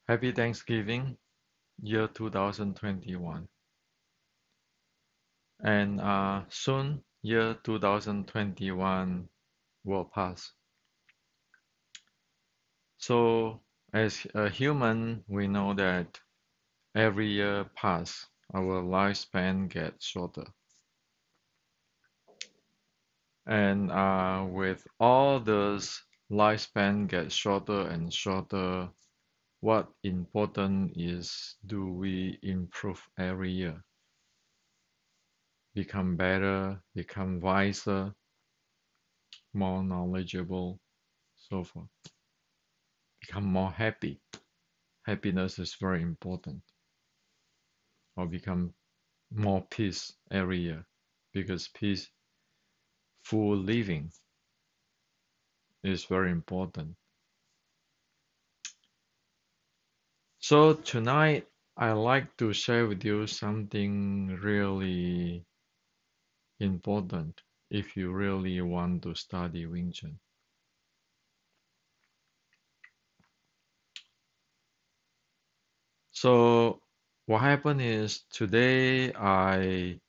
Happy Thanksgiving, year 2021. And soon, year 2021 will pass. So, as a human, we know that every year pass, our lifespan gets shorter. And with all those lifespan gets shorter and shorter, what important is do we improve every year? Become better, become wiser, more knowledgeable, so forth. Become more happy. Happiness is very important. Or become more peace every year because peaceful living is very important. So tonight I like to share with you something really important if you really want to study Wing Chun. So what happened is today I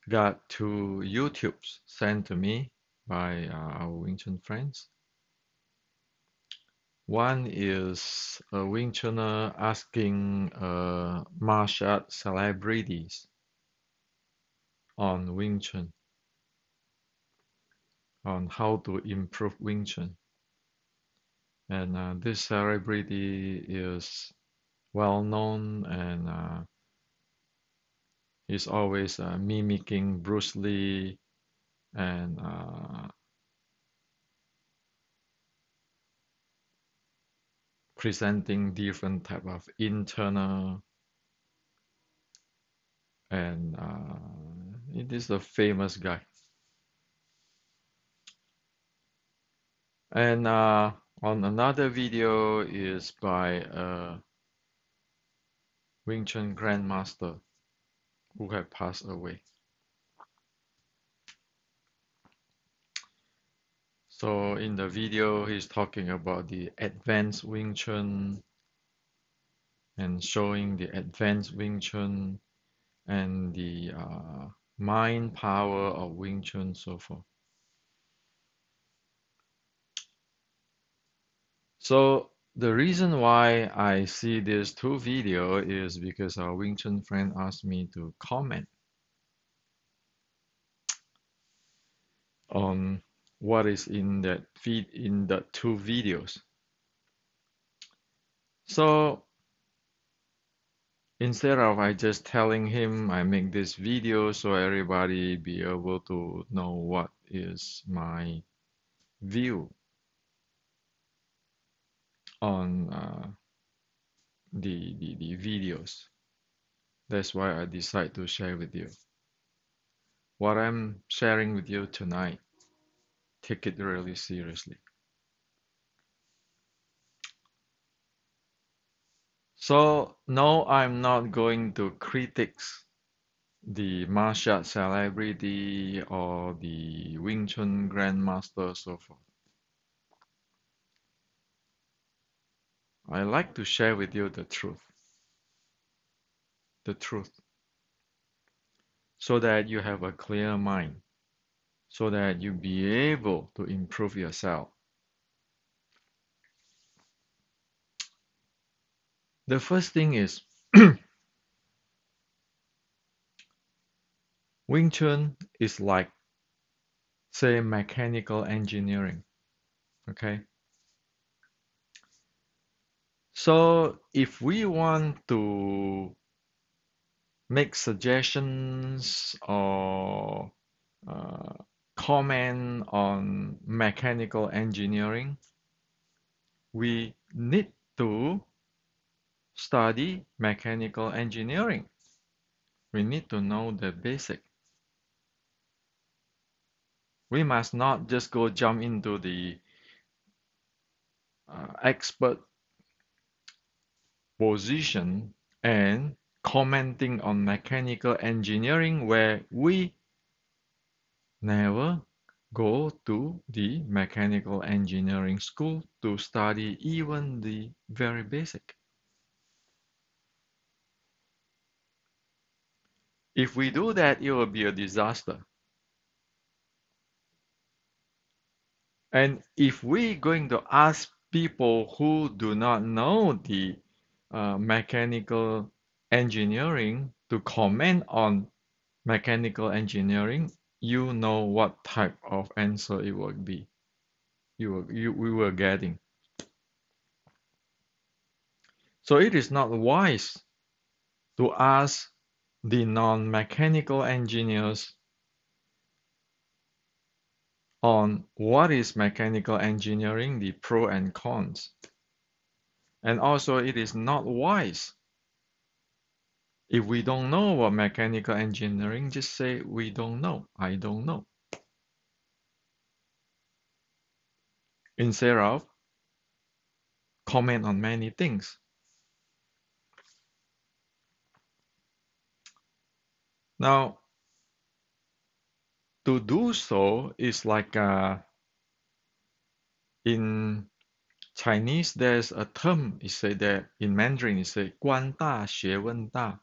got two YouTubes sent to me by our Wing Chun friends. One is a Wing Chunner asking martial art celebrities on Wing Chun, on how to improve Wing Chun. And this celebrity is well known and he's always mimicking Bruce Lee and presenting different type of internal and it is a famous guy. And on another video is by a Wing Chun grandmaster who had passed away. So in the video, he's talking about the advanced Wing Chun and showing the advanced Wing Chun and the mind power of Wing Chun, so forth. So the reason why I see these two videos is because our Wing Chun friend asked me to comment on what is in that feed in the two videos. So instead of I just telling him I make this video so everybody be able to know what is my view on the videos. That's why I decide to share with you. What I'm sharing with you tonight, take it really seriously. So no, I'm not going to critics the martial art celebrity or the Wing Chun grandmaster, so forth. I like to share with you the truth, so that you have a clear mind, so that you be able to improve yourself. The first thing is Wing Chun is like, say, mechanical engineering. Okay? So if we want to make suggestions or uh, comment on mechanical engineering, we need to study mechanical engineering. We need to know the basic. We must not just go jump into the expert position and commenting on mechanical engineering where we never go to the mechanical engineering school to study even the very basic. If we do that, it will be a disaster. And if we're going to ask people who do not know the mechanical engineering to comment on mechanical engineering, you know what type of answer it would be. We were getting. So it is not wise to ask the non-mechanical engineers on what is mechanical engineering, the pro and cons. And also it is not wise if we don't know what mechanical engineering, just say we don't know, I don't know. Instead of comment on many things. Now, to do so is like in Chinese, there's a term, you say that in Mandarin, you say 官大学问大.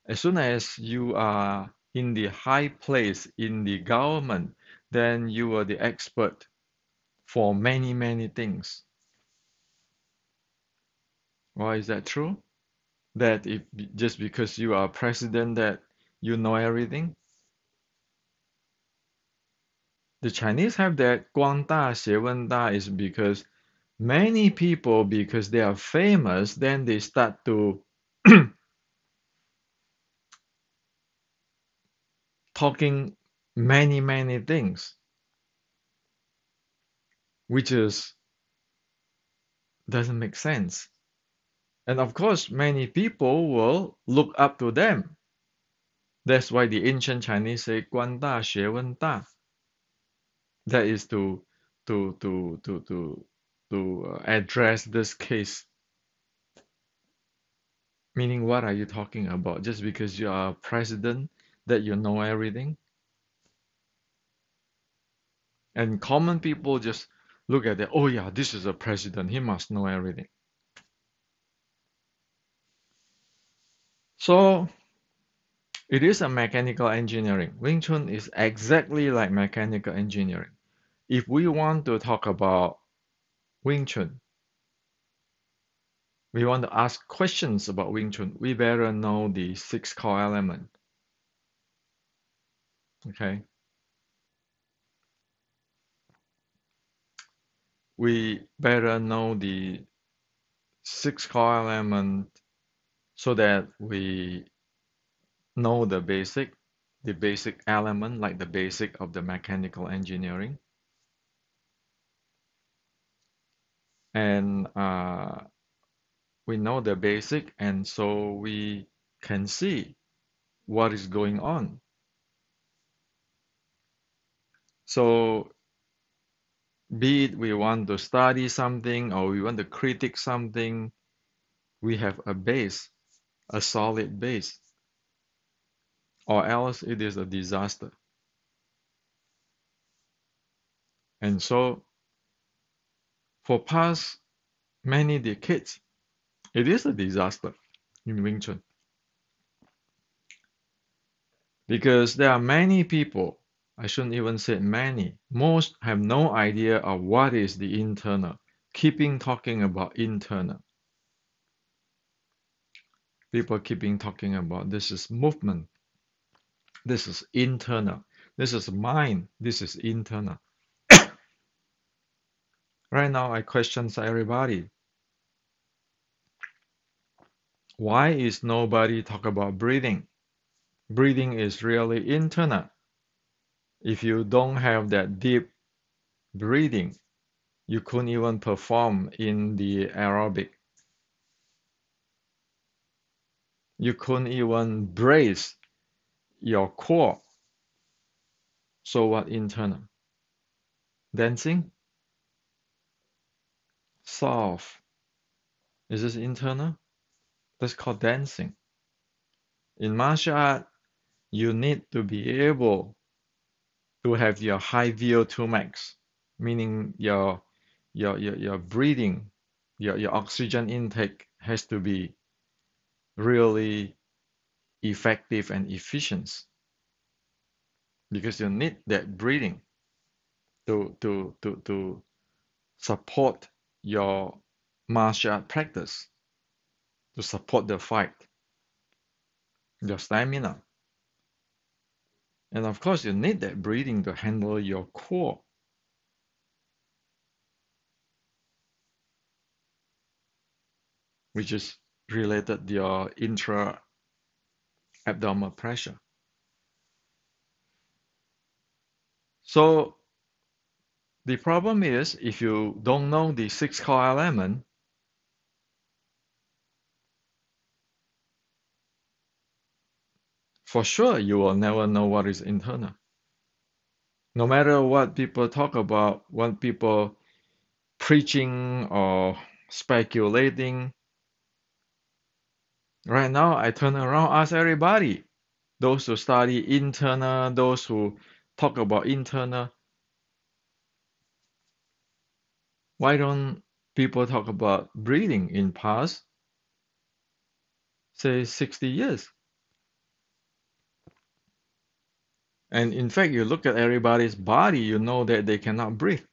As soon as you are in the high place in the government, then you are the expert for many, many things. Why is that true? That if just because you are president that you know everything? The Chinese have that 光大学问大 is because many people, because they are famous, then they start to talking many, many things, which is doesn't make sense. And of course, many people will look up to them. That's why the ancient Chinese say 官大学问大. That is to address this case. Meaning, what are you talking about? Just because you are president, that you know everything? And common people just look at it, oh yeah, this is a president, he must know everything. So it is a mechanical engineering. Wing Chun is exactly like mechanical engineering. If we want to talk about Wing Chun, we want to ask questions about Wing Chun, we better know the six core element. Okay? We better know the six core element so that we know the basic element, like the basic of the mechanical engineering. And we know the basic, and so we can see what is going on. So be it we want to study something or we want to critique something, we have a base, a solid base, or else it is a disaster. And so for past many decades, it is a disaster in Wing Chun because there are many people, I shouldn't even say many, most have no idea of what is the internal, keeping talking about internal. People keeping talking about this is movement, this is internal, this is mind, this is internal. Right now, I question everybody. Why is nobody talk about breathing? Breathing is really internal. If you don't have that deep breathing, you couldn't even perform in the aerobic. You couldn't even brace your core. So what internal? Dancing? Soft. Is this internal? That's called dancing. In martial art, you need to be able to have your high VO2 max, meaning your breathing, your oxygen intake has to be really effective and efficient because you need that breathing to support your martial art practice, to support the fight, your stamina. And of course, you need that breathing to handle your core, which is related to your intra-abdominal pressure. So the problem is, if you don't know the six core element, for sure you will never know what is internal. No matter what people talk about, what people preaching or speculating, right now I turn around, ask everybody, those who study internal, those who talk about internal, why don't people talk about breathing in past, say 60 years? And in fact, you look at everybody's body, you know that they cannot breathe.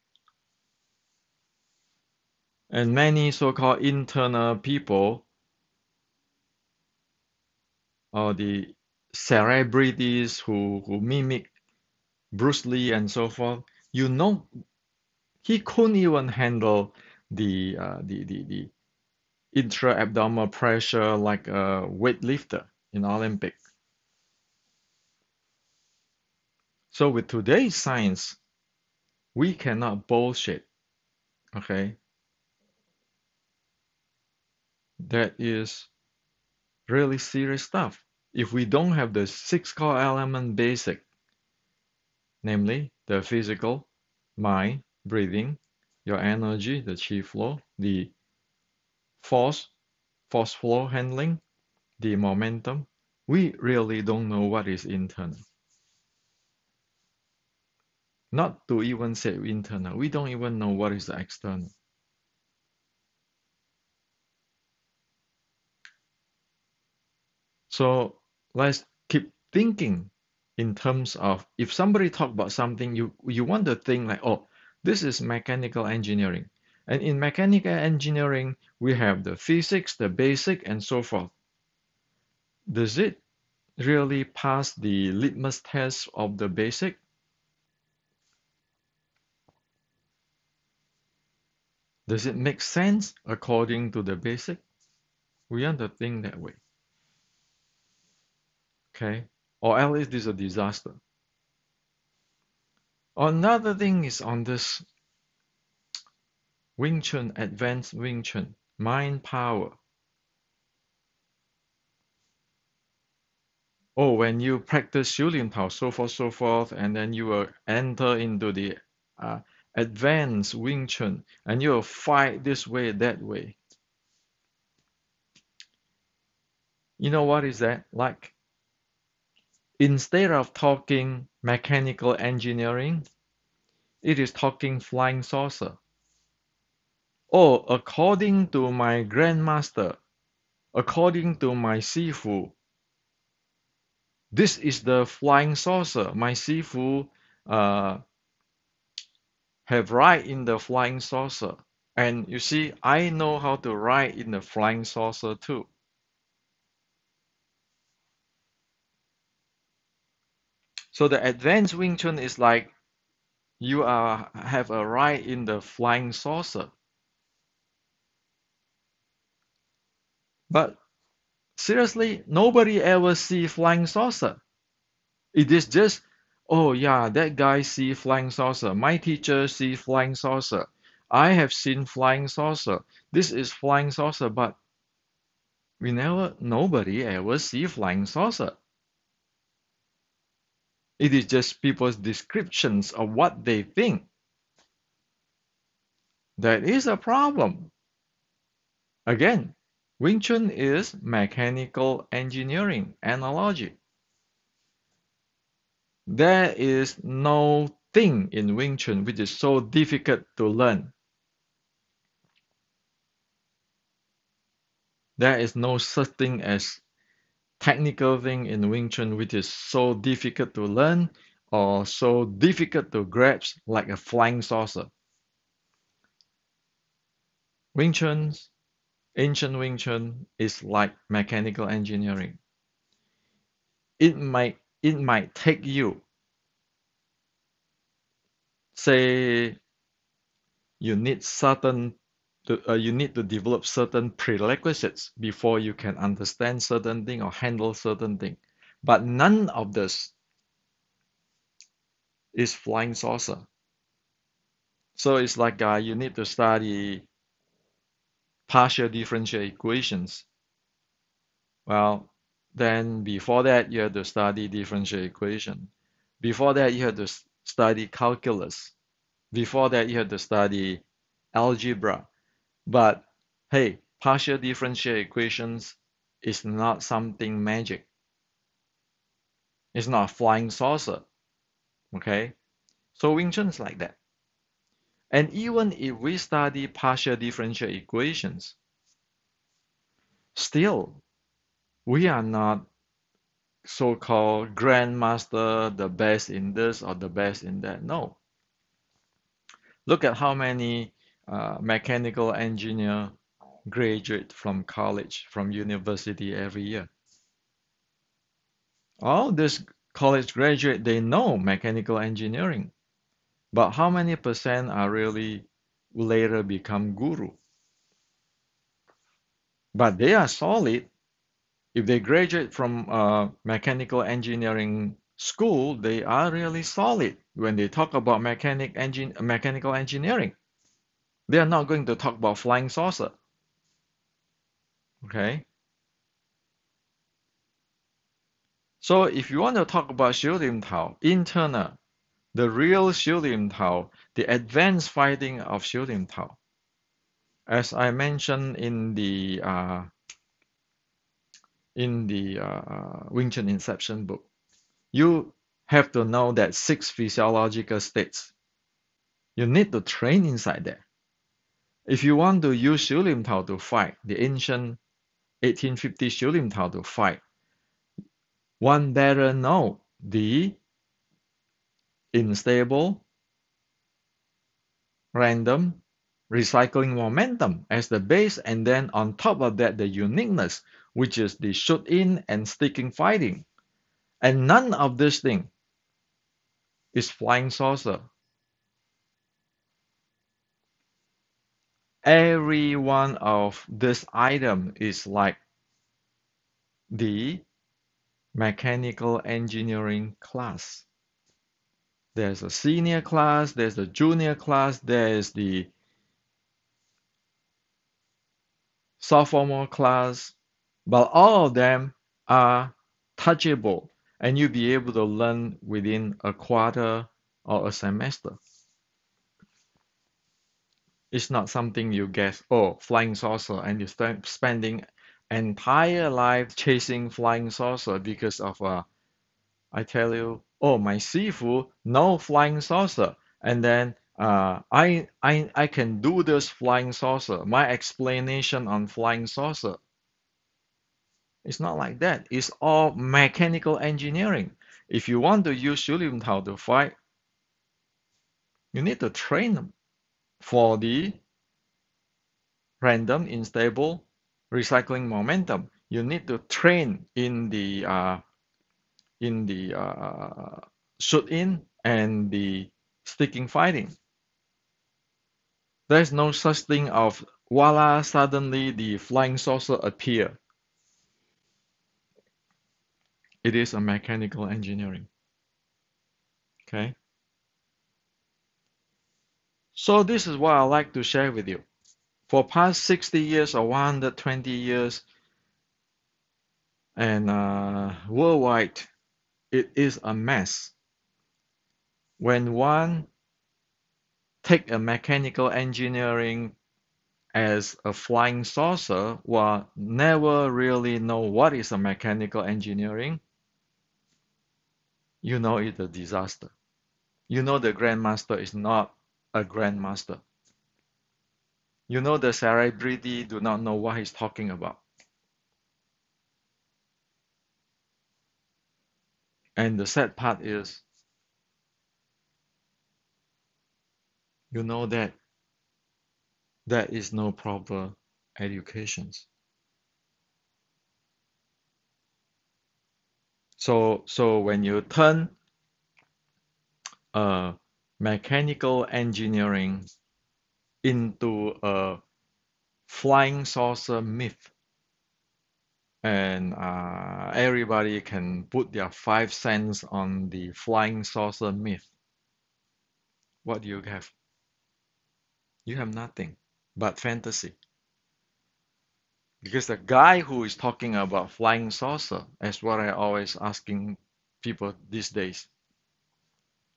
And many so-called internal people, or the celebrities who mimic Bruce Lee and so forth, you know he couldn't even handle the intra-abdominal pressure like a weightlifter in Olympic. So with today's science, we cannot bullshit. Okay, that is really serious stuff. If we don't have the six core element basic, namely the physical, mind, breathing, your energy, the chi flow, the force, force flow handling, the momentum, we really don't know what is internal. Not to even say internal, we don't even know what is the external. So let's keep thinking in terms of if somebody talk about something, you want to think like, oh, this is mechanical engineering. And in mechanical engineering, we have the physics, the basic, and so forth. Does it really pass the litmus test of the basic? Does it make sense according to the basic? We want to think that way. Okay? Or at least this is a disaster. Another thing is on this Wing Chun, advanced Wing Chun, mind power. Oh, when you practice 修炼套, so forth, and then you will enter into the uh, advanced Wing Chun, and you will fight this way, that way. You know what is that like? Instead of talking mechanical engineering, it is talking flying saucer. Oh, according to my grandmaster, according to my Sifu, this is the flying saucer. My Sifu uh, have ride in the flying saucer. And you see, I know how to ride in the flying saucer too. So the advanced Wing Chun is like you have a ride in the flying saucer. But seriously, nobody ever see flying saucer. It is just, oh yeah, that guy see flying saucer. My teacher see flying saucer. I have seen flying saucer. This is flying saucer, but nobody ever see flying saucer. It is just people's descriptions of what they think. That is a problem. Again, Wing Chun is mechanical engineering analogy. There is no thing in Wing Chun which is so difficult to learn. There is no such thing as technical thing in Wing Chun which is so difficult to learn or so difficult to grasp like a flying saucer. Wing Chun, ancient Wing Chun is like mechanical engineering. It might take you, say, you need to develop certain prerequisites before you can understand certain thing or handle certain thing. But none of this is flying saucer. So it's like you need to study partial differential equations. Well, then before that you have to study differential equation. Before that you have to study calculus. Before that you have to study algebra. But hey, partial differential equations is not something magic. It's not a flying saucer. Okay? So Wing Chun is like that. And even if we study partial differential equations, still we are not so-called grandmaster, the best in this or the best in that. No. Look at how many mechanical engineer graduate from college, from university every year. All this college graduate, they know mechanical engineering, but how many percent are really later become guru? But they are solid. If they graduate from mechanical engineering school, they are really solid when they talk about mechanical engineering. They are not going to talk about flying saucer. Okay? So if you want to talk about Xiu Lim Tao, internal, the real Xiu Lim Tao, the advanced fighting of Xiu Lim Tao, as I mentioned in the Wing Chun Inception book, you have to know that 6 physiological states. You need to train inside there. If you want to use Xiu Lim Tao to fight, the ancient 1850 Xiu Lim Tao to fight, one better know the unstable, random, recycling momentum as the base, and then on top of that, the uniqueness, which is the shoot in and sticking fighting. And none of this thing is flying saucer. Every one of this item is like the mechanical engineering class. There's a senior class, there's a junior class, there's the sophomore class, but all of them are touchable and you'll be able to learn within a quarter or a semester. It's not something you guess, oh, flying saucer, and you start spending entire life chasing flying saucer because of I tell you, oh, my Sifu, no flying saucer. And then I can do this flying saucer. My explanation on flying saucer. It's not like that. It's all mechanical engineering. If you want to use Xu Lim Tao to fight, you need to train them for the random, unstable, recycling momentum. You need to train in the shoot in and the sticking fighting. There's no such thing of voila, suddenly the flying saucer appear. It is a mechanical engineering. Okay. So this is what I like to share with you. For past 60 years or 120 years and worldwide, it is a mess. When one take a mechanical engineering as a flying saucer will never really know what is a mechanical engineering, you know it's a disaster. You know the grandmaster is not a grandmaster. You know the celebrity do not know what he's talking about. And the sad part is, you know that there is no proper education. So when you turn mechanical engineering into a flying saucer myth, and everybody can put their 5 cents on the flying saucer myth, what do you have? You have nothing but fantasy. Because the guy who is talking about flying saucer, is what I always asking people these days.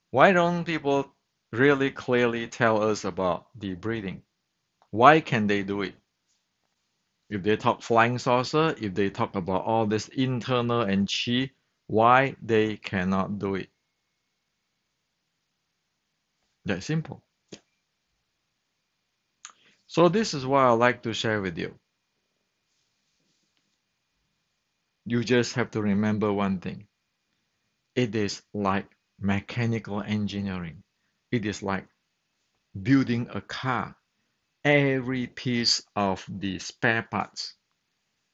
Why don't people really clearly tell us about the breathing? Why can they do it? If they talk flying saucer, if they talk about all this internal and chi, why they cannot do it? That simple. So this is what I like to share with you. You just have to remember one thing. It is like mechanical engineering. It is like building a car. Every piece of the spare parts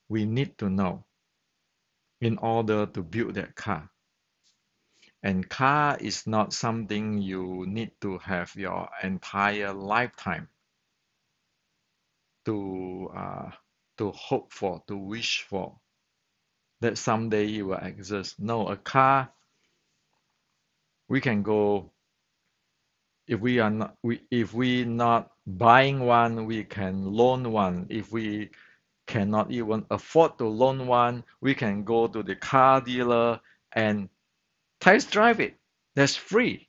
we need to know in order to build that car. And car is not something you need to have your entire lifetime to uh, to hope for, to wish for, that someday it will exist. No, a car, we can go, if we not buying one, we can loan one. If we cannot even afford to loan one, we can go to the car dealer and test drive it. That's free.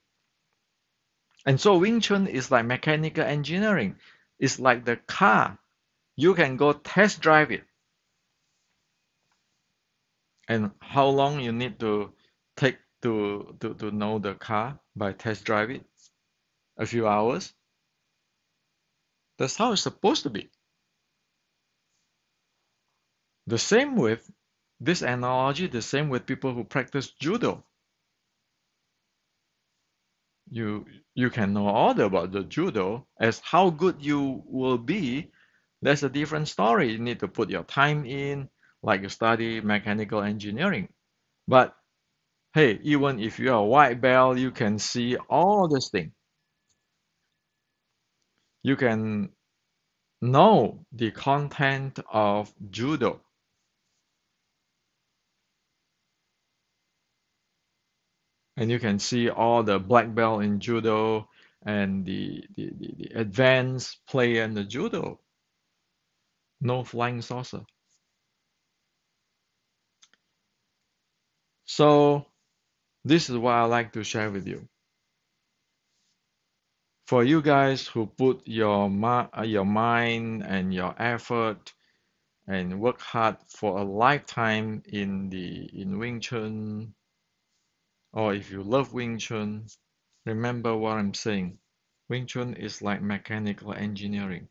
And so Wing Chun is like mechanical engineering. It's like the car. You can go test drive it. And how long you need to take to know the car by test drive it? A few hours. That's how it's supposed to be. The same with this analogy, the same with people who practice judo. You you can know all about the judo. As how good you will be, that's a different story. You need to put your time in, like you study mechanical engineering. But hey, even if you're a white belt, you can see all this thing. You can know the content of judo, and you can see all the black belt in judo and the advanced player in the judo. No flying saucer. So this is what I like to share with you. For you guys who put your mind and your effort and work hard for a lifetime in Wing Chun, or if you love Wing Chun, remember what I'm saying. Wing Chun is like mechanical engineering.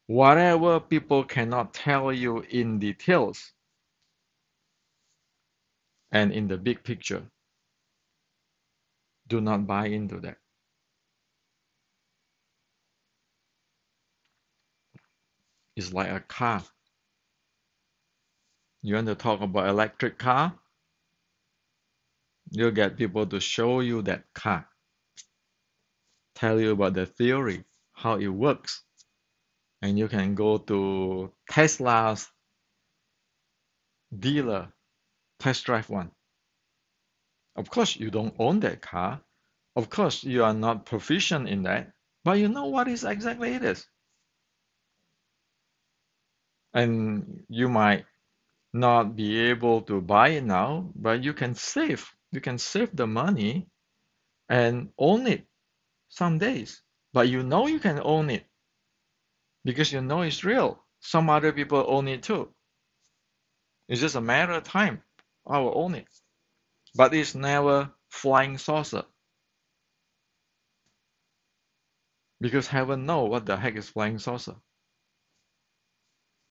Whatever people cannot tell you in details and in the big picture, do not buy into that. It's like a car. You want to talk about electric car? You get people to show you that car, tell you about the theory, how it works, and you can go to Tesla's dealer, test drive one. Of course, you don't own that car. Of course, you are not proficient in that, but you know what is exactly it is. And you might not be able to buy it now, but you can save. You can save the money and own it some days. But you know you can own it because you know it's real. Some other people own it too. It's just a matter of time. I will own it. But it's never flying saucer because heaven know what the heck is flying saucer.